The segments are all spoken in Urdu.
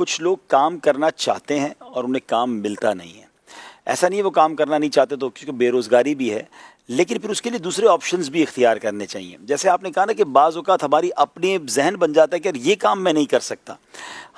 کچھ لوگ کام کرنا چاہتے ہیں اور انہیں کام ملتا نہیں ہے. ایسا نہیں ہے وہ کام کرنا نہیں چاہتے تو کیونکہ بے روزگاری بھی ہے, لیکن پھر اس کے لیے دوسرے آپشنز بھی اختیار کرنے چاہیے. جیسے آپ نے کہا نا کہ بعض اوقات ہماری اپنے ذہن بن جاتا ہے کہ یہ کام میں نہیں کر سکتا.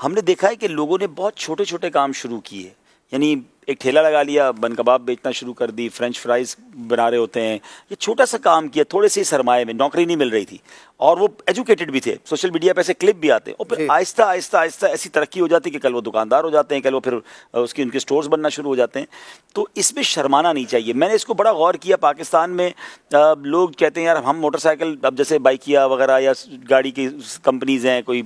ہم نے دیکھا ہے کہ لوگوں نے بہت چھوٹے چھوٹے کام شروع کیے, یعنی ایک ٹھیلا لگا لیا, بن کباب بیچنا شروع کر دی, فرینچ فرائز بنا رہے ہوتے ہیں, یہ چھوٹا سا کام کیا تھوڑے سے سرمایے میں, نوکری نہیں مل رہی تھی اور وہ ایجوکیٹڈ بھی تھے, سوشل میڈیا پہ ایسے کلپ بھی آتے ہیں, اور پھر آہستہ آہستہ آہستہ ایسی ترقی ہو جاتی ہے کہ کل وہ دکاندار ہو جاتے ہیں, کل وہ پھر ان کے سٹورز بننا شروع ہو جاتے ہیں. تو اس میں شرمانا نہیں چاہیے. میں نے اس کو بڑا غور کیا, پاکستان میں لوگ کہتے ہیں یار ہم موٹر سائیکل, اب جیسے بائکیا وغیرہ یا گاڑی کی کمپنیز ہیں, کوئی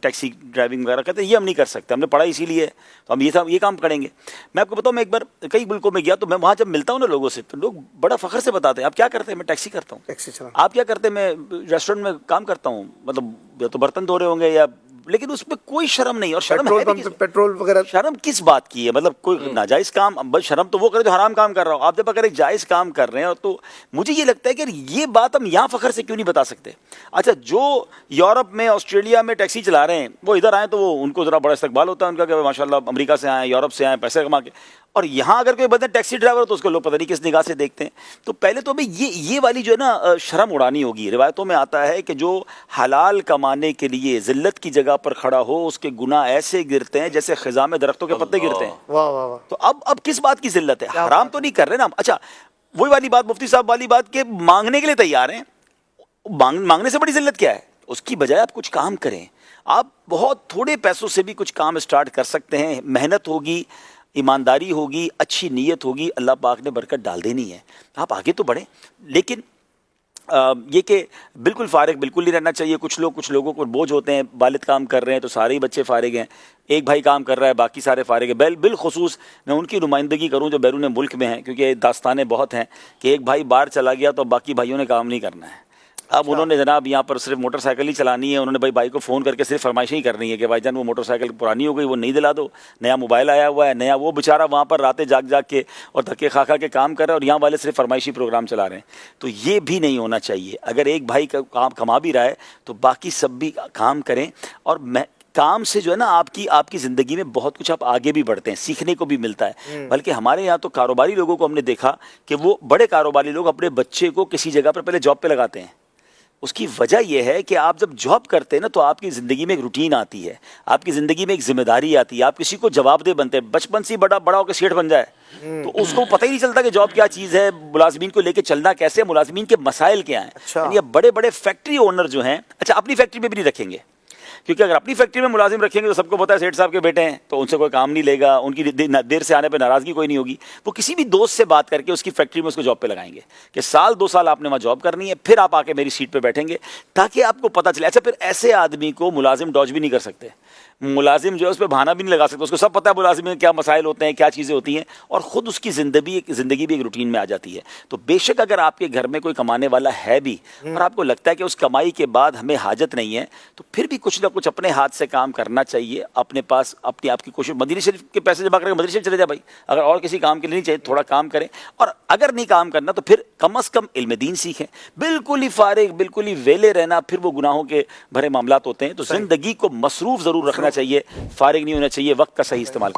ٹیکسی ڈرائیونگ وغیرہ, کہتے ہیں یہ ہم نہیں کر سکتے, ہم نے پڑھا اسی لیے تو ہم یہ کام کریں گے. میں آپ کو بتاؤں, میں ایک بار کئی ملکوں میں گیا تو میں وہاں جب ملتا ہوں نا لوگوں سے, تو لوگ بڑا فخر سے بتاتے ہیں آپ کیا کرتے ہیں, میں ٹیکسی کرتا ہوں. آپ کیا کرتے ہیں, میں ریسٹورنٹ میں کام کرتا ہوں, مطلب یا تو برتن دھو رہے ہوں گے یا, لیکن اس میں کوئی شرم نہیں. اور شرم پیٹرول وغیرہ, شرم کس بات کی ہے, مطلب کوئی ناجائز کام, بس شرم تو وہ کرے جو حرام کام کر رہا ہو. آپ جب اگر ایک جائز کام کر رہے ہیں, تو مجھے یہ لگتا ہے کہ یہ بات ہم یہاں فخر سے کیوں نہیں بتا سکتے. اچھا, جو یورپ میں آسٹریلیا میں ٹیکسی چلا رہے ہیں وہ ادھر آئیں تو وہ ان کو ذرا بڑا استقبال ہوتا ہے ان کا کہ ماشاء اللہ امریکہ سے آئے, یورپ سے آئے, پیسے کما کے. اور یہاں اگر کوئی بندہ ٹیکسی ڈرائیور تو اس کو لوگ پتہ نہیں کس نگاہ سے دیکھتے ہیں. تو پہلے تو ہمیں یہ والی جو ہے نا شرم اڑانی ہوگی. روایتوں میں آتا ہے کہ جو حلال کمانے کے لیے ذلت کی جگہ پر کھڑا ہو, اس کے گناہ ایسے گرتے ہیں جیسے خزاں میں درختوں کے پتے گرتے ہیں. واہ واہ واہ. تو اب کس بات کی ذلت ہے, حرام تو نہیں کر رہے نا. اچھا, وہی والی بات مفتی صاحب والی بات کہ مانگنے کے لیے تیار ہیں, مانگنے سے بڑی ذلت کیا ہے. اس کی بجائے آپ کچھ کام کریں. آپ بہت تھوڑے پیسوں سے بھی کچھ کام اسٹارٹ کر سکتے ہیں, محنت ہوگی, ایمانداری ہوگی, اچھی نیت ہوگی, اللہ پاک نے برکت ڈال دینی ہے. آپ آگے تو بڑھیں, لیکن یہ کہ بالکل فارغ بالکل نہیں رہنا چاہیے. کچھ لوگوں کو بوجھ ہوتے ہیں, والد کام کر رہے ہیں تو سارے ہی بچے فارغ ہیں, ایک بھائی کام کر رہا ہے باقی سارے فارغ ہیں. بالخصوص میں ان کی نمائندگی کروں جو بیرون ملک میں ہیں, کیونکہ داستانیں بہت ہیں کہ ایک بھائی باہر چلا گیا تو باقی بھائیوں نے کام نہیں کرنا ہے. اب انہوں نے جناب یہاں پر صرف موٹر سائیکل ہی چلانی ہے, انہوں نے بھائی کو فون کر کے صرف فرمائشیں ہی کرنی ہے کہ بھائی جان وہ موٹر سائیکل پرانی ہو گئی, وہ نہیں دلا دو, نیا موبائل آیا ہوا ہے, نیا. وہ بیچارہ وہاں پر راتیں جاگ کے اور دھکے کھا کے کام کر رہا ہے, اور یہاں والے صرف فرمائشی پروگرام چلا رہے ہیں. تو یہ بھی نہیں ہونا چاہیے. اگر ایک بھائی کا کام کما بھی رہا ہے تو باقی سب بھی کام کریں, اور کام سے جو ہے نا آپ کی زندگی میں بہت کچھ آپ آگے بھی بڑھتے ہیں, سیکھنے کو بھی ملتا ہے. بلکہ ہمارے یہاں تو کاروباری لوگوں کو ہم نے دیکھا کہ وہ بڑے کاروباری لوگ اپنے بچے کو کسی جگہ پر پہلے جاب پہ لگاتے ہیں. اس کی وجہ یہ ہے کہ آپ جب جاب کرتے ہیں نا تو آپ کی زندگی میں ایک روٹین آتی ہے, آپ کی زندگی میں ایک ذمہ داری آتی ہے, آپ کسی کو جواب دہ بنتے ہیں. بچپن سے بڑا ہو کے سیٹھ بن جائے تو اس کو پتہ ہی نہیں چلتا کہ جاب کیا چیز ہے, ملازمین کو لے کے چلنا کیسے, ملازمین کے مسائل کیا ہیں. یعنی اب بڑے فیکٹری اونر جو ہیں, اچھا اپنی فیکٹری میں بھی نہیں رکھیں گے, کیونکہ اگر اپنی فیکٹری میں ملازم رکھیں گے تو سب کو پتہ ہے سیٹھ صاحب کے بیٹے ہیں تو ان سے کوئی کام نہیں لے گا, ان کی دیر سے آنے پہ ناراضگی کوئی نہیں ہوگی. وہ کسی بھی دوست سے بات کر کے اس کی فیکٹری میں اس کو جاب پہ لگائیں گے کہ 1-2 سال آپ نے وہاں جاب کرنی ہے, پھر آپ آ کے میری سیٹ پہ بیٹھیں گے, تاکہ آپ کو پتہ چلے. اچھا, پھر ایسے آدمی کو ملازم ڈاج بھی نہیں کر سکتے, ملازم جو ہے اس پہ بہانہ بھی نہیں لگا سکتے, اس کو سب پتہ ہے ملازم میں کیا مسائل ہوتے ہیں, کیا چیزیں ہوتی ہیں, اور خود اس کی زندگی بھی ایک روٹین میں آ جاتی ہے. تو بے شک اگر آپ کے گھر میں کوئی کمانے والا ہے بھی اور آپ کو لگتا ہے کہ اس کمائی کے بعد ہمیں حاجت نہیں ہے, تو پھر بھی کچھ نہ کچھ اپنے ہاتھ سے کام کرنا چاہیے. اپنے پاس اپنی آپ کی کوشش, مدینہ شریف کے پیسے جمع کر کے مدینہ شریف چلے جائے بھائی, اگر اور کسی کام کے لیے نہیں چاہیے تھوڑا کام کریں, اور اگر نہیں کام کرنا تو پھر کم از کم علم دین سیکھیں. بالکل ہی فارغ بالکل ہی ویلے رہنا پھر وہ گناہوں کے بھرے معاملات ہوتے ہیں. تو زندگی کو مصروف ضرور رکھنا چاہیے, فارغ نہیں ہونا چاہیے, وقت کا صحیح استعمال.